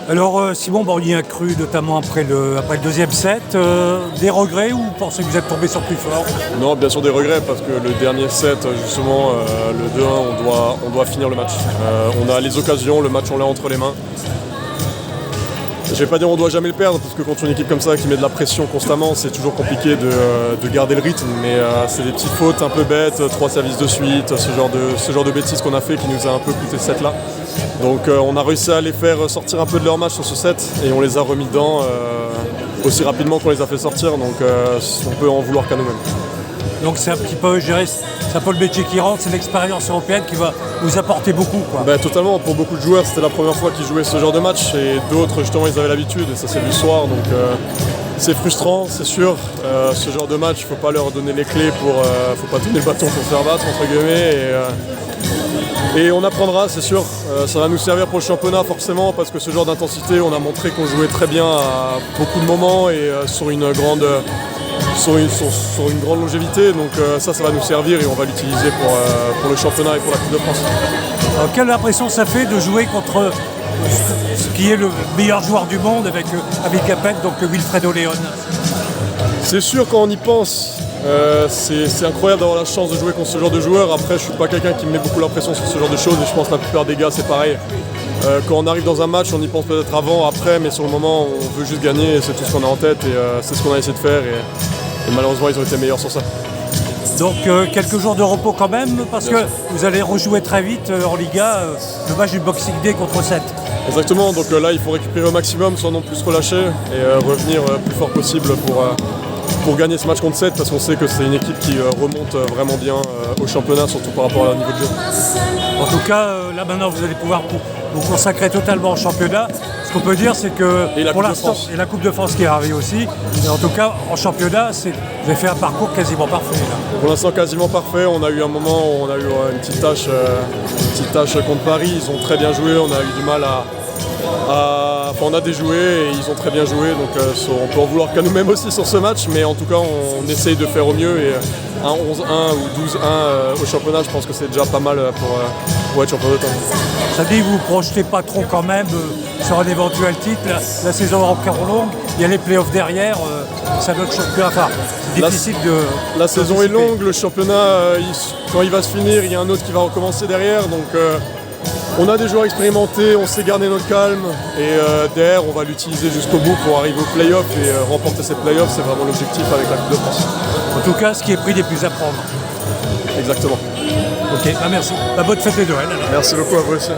Alors Simon, on y a cru notamment après le deuxième set. Des regrets ou vous pensez que vous êtes tombé sur plus fort? Non, bien sûr des regrets parce que le dernier set, justement, le 2-1, on doit finir le match. On a les occasions, le match on l'a entre les mains. Je vais pas dire on doit jamais le perdre parce que contre une équipe comme ça qui met de la pression constamment, c'est toujours compliqué de garder le rythme, mais c'est des petites fautes un peu bêtes, 3 services de suite, ce genre de bêtises qu'on a fait qui nous a un peu coûté ce set là. Donc on a réussi à les faire sortir un peu de leur match sur ce set et on les a remis dedans aussi rapidement qu'on les a fait sortir, donc on peut en vouloir qu'à nous-mêmes. Donc c'est un petit peu, je dirais, c'est un peu le métier qui rentre, c'est l'expérience européenne qui va vous apporter beaucoup, quoi. Totalement, pour beaucoup de joueurs c'était la première fois qu'ils jouaient ce genre de match et d'autres justement ils avaient l'habitude et ça c'est du soir, donc c'est frustrant, c'est sûr. Ce genre de match, il ne faut pas leur donner les clés faut pas donner le bâton pour se faire battre entre guillemets et on apprendra, c'est sûr. Ça va nous servir pour le championnat forcément parce que ce genre d'intensité, on a montré qu'on jouait très bien à beaucoup de moments et sur une grande longévité, donc ça va nous servir et on va l'utiliser pour le championnat et pour la Coupe de France. Alors, quelle impression ça fait de jouer contre ce qui est le meilleur joueur du monde avec Capet, donc Wilfredo León? C'est sûr quand on y pense, c'est incroyable d'avoir la chance de jouer contre ce genre de joueur. Après je suis pas quelqu'un qui me met beaucoup la pression sur ce genre de choses et je pense que la plupart des gars c'est pareil. Quand on arrive dans un match, on y pense peut-être avant, après, mais sur le moment, on veut juste gagner et c'est tout ce qu'on a en tête et c'est ce qu'on a essayé de faire et malheureusement, ils ont été meilleurs sur ça. Donc quelques jours de repos quand même, parce que vous allez rejouer très vite en Liga le match du Boxing Day contre 7. Exactement, donc là, il faut récupérer au maximum sans non plus se relâcher et revenir plus fort possible pour gagner ce match contre 7 parce qu'on sait que c'est une équipe qui remonte vraiment bien au championnat, surtout par rapport à leur niveau de jeu. En tout cas, là maintenant vous allez pouvoir vous consacrer totalement au championnat. Ce qu'on peut dire, c'est que pour l'instant, et la Coupe de France qui est arrivée aussi, mais en tout cas en championnat, vous avez fait un parcours quasiment parfait. Là. Pour l'instant quasiment parfait, on a eu un moment où on a eu une petite tâche contre Paris, ils ont très bien joué, on a eu du mal on a déjoué et ils ont très bien joué, donc on peut en vouloir qu'à nous-mêmes aussi sur ce match, mais en tout cas on essaye de faire au mieux et un 11-1 ou 12-1 au championnat, je pense que c'est déjà pas mal pour être champion de temps. Ça dit, vous ne projetez pas trop quand même sur un éventuel titre, la saison est encore longue, il y a les playoffs derrière, ça doit être championnat, enfin, c'est difficile de... La saison est longue, le championnat, quand il va se finir, il y a un autre qui va recommencer derrière, donc... on a des joueurs expérimentés, on sait garder notre calme et derrière on va l'utiliser jusqu'au bout pour arriver aux playoffs et remporter ces playoffs, c'est vraiment l'objectif avec la Coupe de France. En tout cas, ce qui est pris des plus à prendre. Exactement. Ok, merci. Bonne fête de Noël. Merci beaucoup à vous aussi.